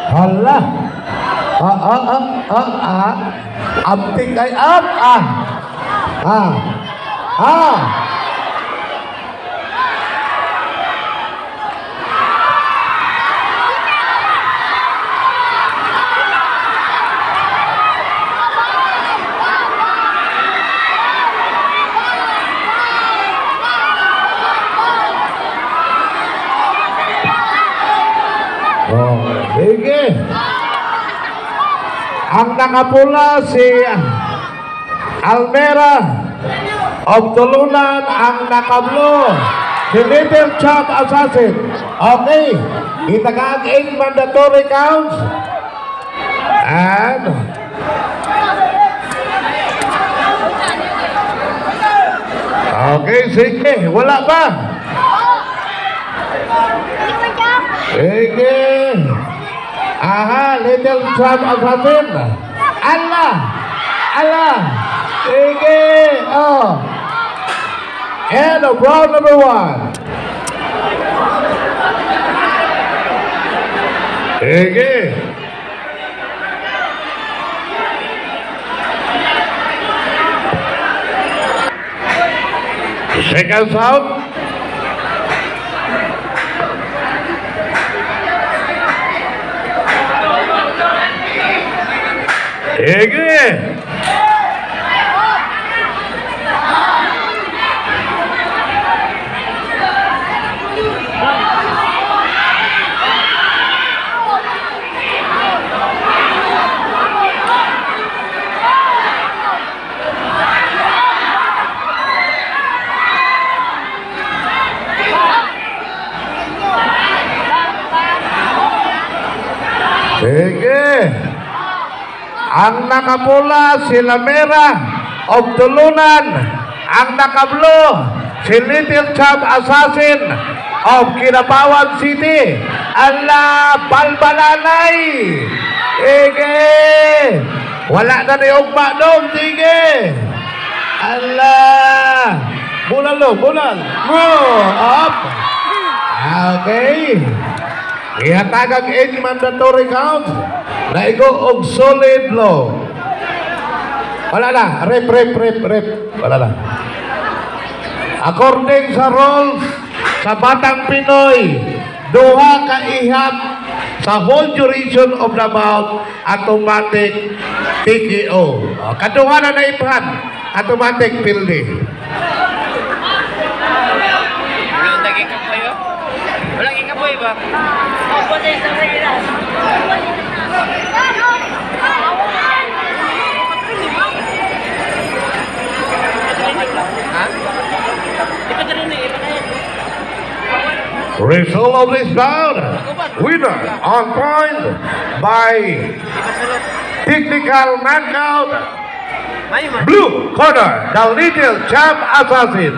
Hala. Abtik ay up. Sige. Ang nakapula si Almera of Tulunan, ang nakablo si Little Champ Assassin. Okay, itagag 8 mandatory counts. And okay, sige, wala ba? Sige. Aha, Little Champ Assassin. Allah. Sige. Oh. And of round number 1. Sige. Seconds out. Sige. Sige. Ang nakapula si Lamera of Tulunan, ang nakablo si Little Champ Assassin of Kinabawan City. Allah, balbalanay. Sige. Wala na ni ugma doon. Sige. Allah. Bulan. Up. Okay. Ihatagag 8 mandatory count. Naigo og solid blow. Wala na. Rep. Wala na. According sa rules sa Batang Pinoy, duha ka ihap sa whole duration of the bout, automatic TKO. Kaduha na naipahan, automatic pildi. Walang daging kapoy ba? Walang ikapoy ba? Result of this bout, winner on point by technical knockout, blue corner, the Little Champ Assassin.